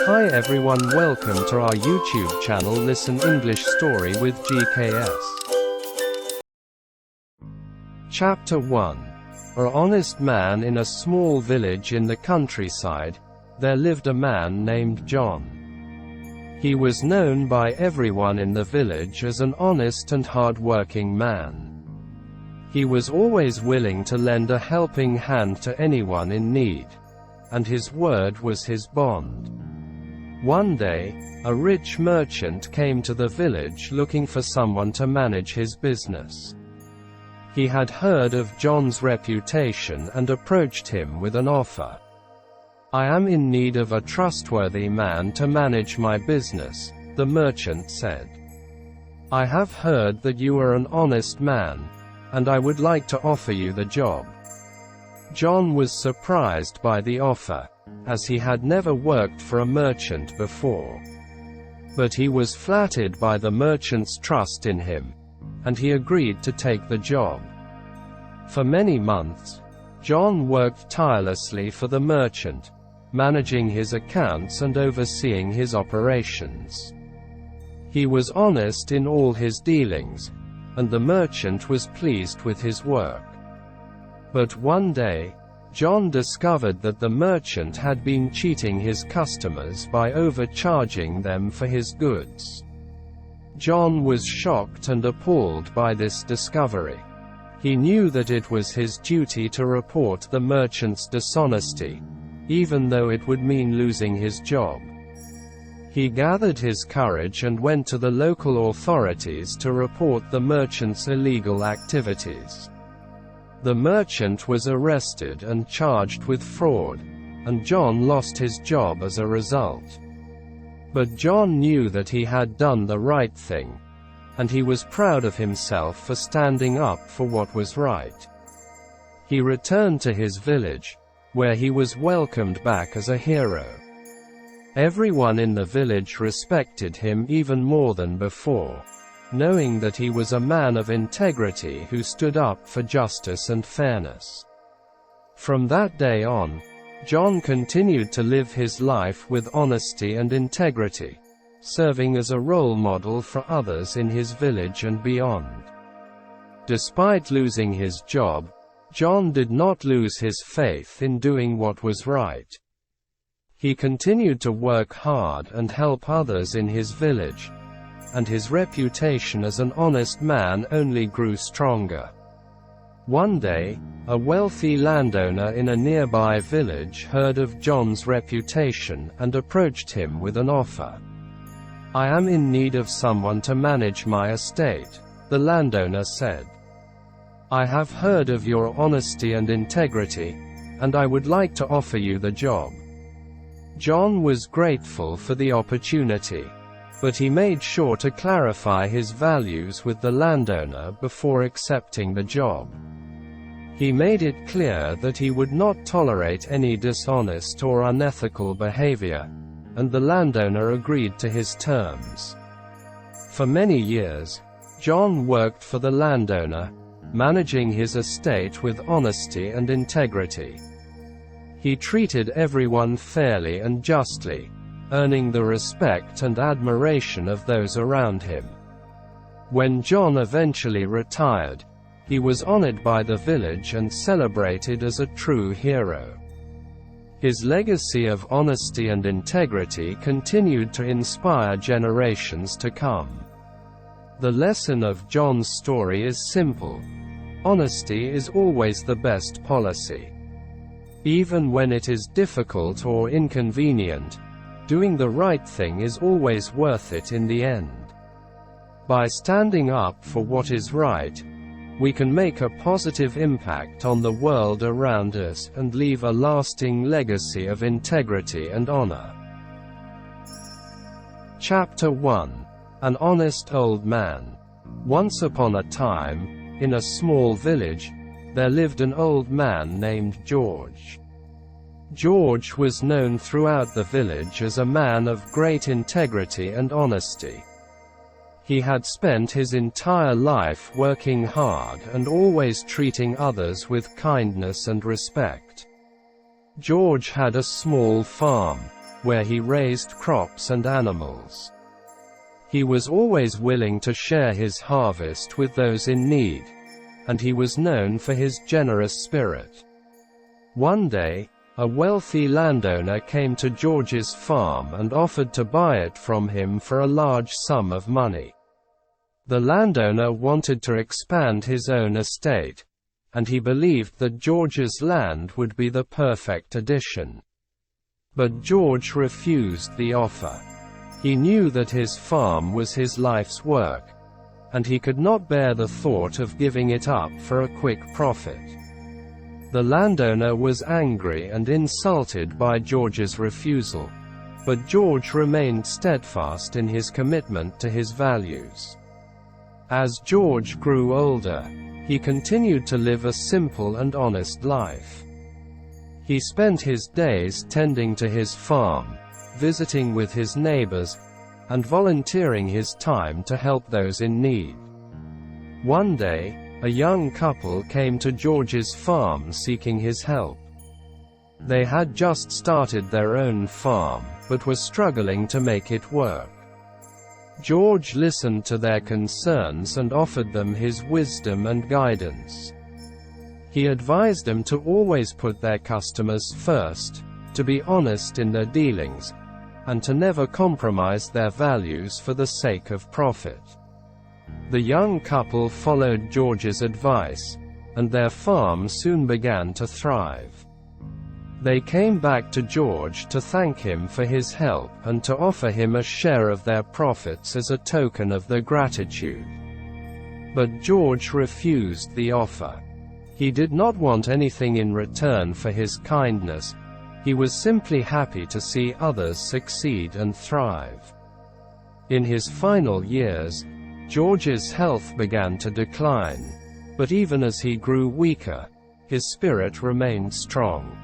Hi everyone, welcome to our YouTube channel Listen English Story with GKS. Chapter 1. An honest man. In a small village in the countryside, there lived a man named John. He was known by everyone in the village as an honest and hard-working man. He was always willing to lend a helping hand to anyone in need, and his word was his bond. One day, a rich merchant came to the village looking for someone to manage his business. He had heard of John's reputation and approached him with an offer. "I am in need of a trustworthy man to manage my business," the merchant said. "I have heard that you are an honest man, and I would like to offer you the job." John was surprised by the offer, as he had never worked for a merchant before. But he was flattered by the merchant's trust in him, and he agreed to take the job. For many months, John worked tirelessly for the merchant, managing his accounts and overseeing his operations. He was honest in all his dealings, and the merchant was pleased with his work. But one day, John discovered that the merchant had been cheating his customers by overcharging them for his goods. John was shocked and appalled by this discovery. He knew that it was his duty to report the merchant's dishonesty, even though it would mean losing his job. He gathered his courage and went to the local authorities to report the merchant's illegal activities. The merchant was arrested and charged with fraud, and John lost his job as a result. But John knew that he had done the right thing, and he was proud of himself for standing up for what was right. He returned to his village, where he was welcomed back as a hero. Everyone in the village respected him even more than before, knowing that he was a man of integrity who stood up for justice and fairness. From that day on, John continued to live his life with honesty and integrity, serving as a role model for others in his village and beyond. Despite losing his job, John did not lose his faith in doing what was right. He continued to work hard and help others in his village, and his reputation as an honest man only grew stronger. One day, a wealthy landowner in a nearby village heard of John's reputation and approached him with an offer. "I am in need of someone to manage my estate," the landowner said. "I have heard of your honesty and integrity, and I would like to offer you the job." John was grateful for the opportunity, but he made sure to clarify his values with the landowner before accepting the job. He made it clear that he would not tolerate any dishonest or unethical behavior, and the landowner agreed to his terms. For many years, John worked for the landowner, managing his estate with honesty and integrity. He treated everyone fairly and justly, earning the respect and admiration of those around him. When John eventually retired, he was honored by the village and celebrated as a true hero. His legacy of honesty and integrity continued to inspire generations to come. The lesson of John's story is simple: honesty is always the best policy. Even when it is difficult or inconvenient, doing the right thing is always worth it in the end. By standing up for what is right, we can make a positive impact on the world around us and leave a lasting legacy of integrity and honor. Chapter 1. An honest old man. Once upon a time, in a small village, there lived an old man named George. George was known throughout the village as a man of great integrity and honesty. He had spent his entire life working hard and always treating others with kindness and respect. George had a small farm, where he raised crops and animals. He was always willing to share his harvest with those in need, and he was known for his generous spirit. One day, a wealthy landowner came to George's farm and offered to buy it from him for a large sum of money. The landowner wanted to expand his own estate, and he believed that George's land would be the perfect addition. But George refused the offer. He knew that his farm was his life's work, and he could not bear the thought of giving it up for a quick profit. The landowner was angry and insulted by George's refusal, but George remained steadfast in his commitment to his values. As George grew older, he continued to live a simple and honest life. He spent his days tending to his farm, visiting with his neighbors, and volunteering his time to help those in need. One day, a young couple came to George's farm seeking his help. They had just started their own farm, but were struggling to make it work. George listened to their concerns and offered them his wisdom and guidance. He advised them to always put their customers first, to be honest in their dealings, and to never compromise their values for the sake of profit. The young couple followed George's advice, and their farm soon began to thrive. They came back to George to thank him for his help and to offer him a share of their profits as a token of their gratitude. But George refused the offer. He did not want anything in return for his kindness. He was simply happy to see others succeed and thrive. In his final years, George's health began to decline, but even as he grew weaker, his spirit remained strong.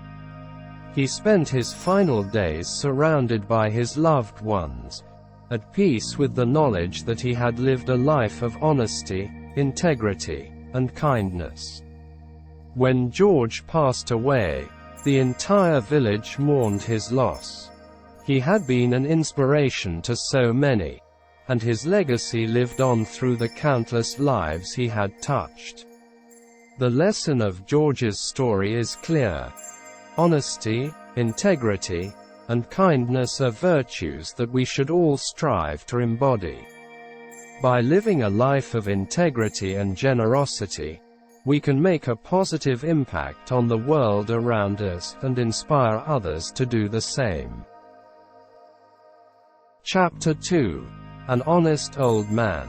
He spent his final days surrounded by his loved ones, at peace with the knowledge that he had lived a life of honesty, integrity, and kindness. When George passed away, the entire village mourned his loss. He had been an inspiration to so many, and his legacy lived on through the countless lives he had touched. The lesson of George's story is clear. Honesty, integrity, and kindness are virtues that we should all strive to embody. By living a life of integrity and generosity, we can make a positive impact on the world around us and inspire others to do the same. Chapter 2. An Honest Old Man.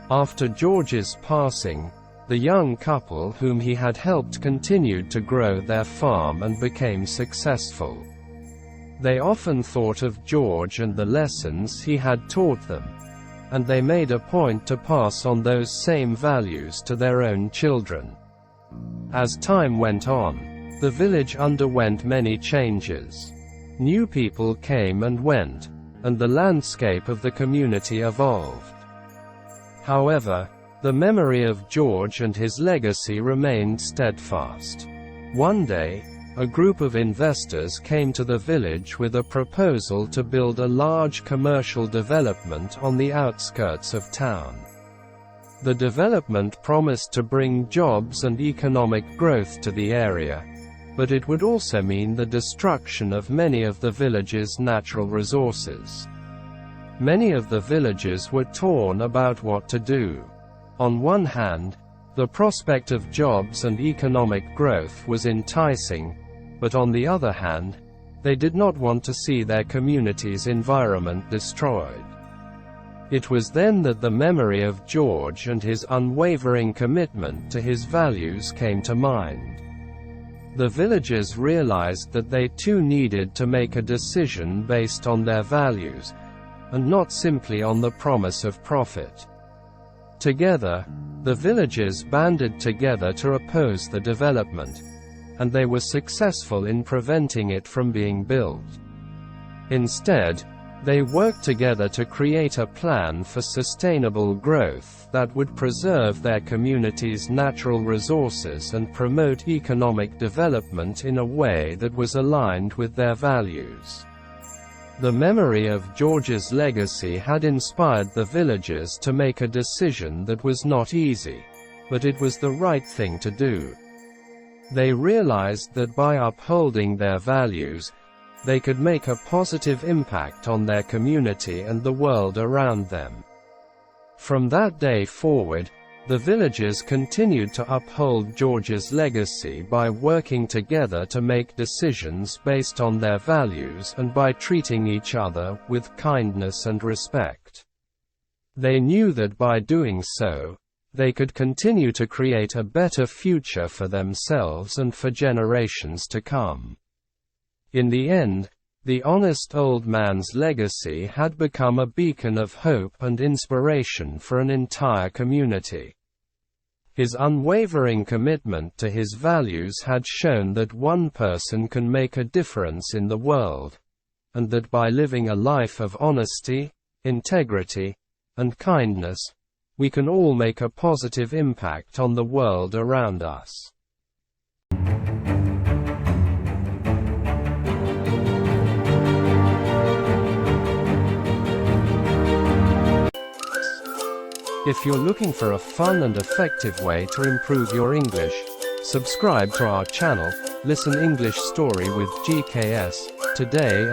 After George's passing, the young couple whom he had helped continued to grow their farm and became successful. They often thought of George and the lessons he had taught them, and they made a point to pass on those same values to their own children. As time went on, the village underwent many changes. New people came and went, and the landscape of the community evolved. However, the memory of George and his legacy remained steadfast. One day, a group of investors came to the village with a proposal to build a large commercial development on the outskirts of town. The development promised to bring jobs and economic growth to the area, but it would also mean the destruction of many of the village's natural resources. Many of the villagers were torn about what to do. On one hand, the prospect of jobs and economic growth was enticing, but on the other hand, they did not want to see their community's environment destroyed. It was then that the memory of George and his unwavering commitment to his values came to mind. The villagers realized that they too needed to make a decision based on their values, and not simply on the promise of profit. Together, the villagers banded together to oppose the development, and they were successful in preventing it from being built. Instead, they worked together to create a plan for sustainable growth that would preserve their community's natural resources and promote economic development in a way that was aligned with their values. The memory of George's legacy had inspired the villagers to make a decision that was not easy, but it was the right thing to do. They realized that by upholding their values, they could make a positive impact on their community and the world around them. From that day forward, the villagers continued to uphold George's legacy by working together to make decisions based on their values and by treating each other with kindness and respect. They knew that by doing so, they could continue to create a better future for themselves and for generations to come. In the end, the honest old man's legacy had become a beacon of hope and inspiration for an entire community. His unwavering commitment to his values had shown that one person can make a difference in the world, and that by living a life of honesty, integrity, and kindness, we can all make a positive impact on the world around us. If you're looking for a fun and effective way to improve your English, subscribe to our channel, Listen English Story with GKS, today.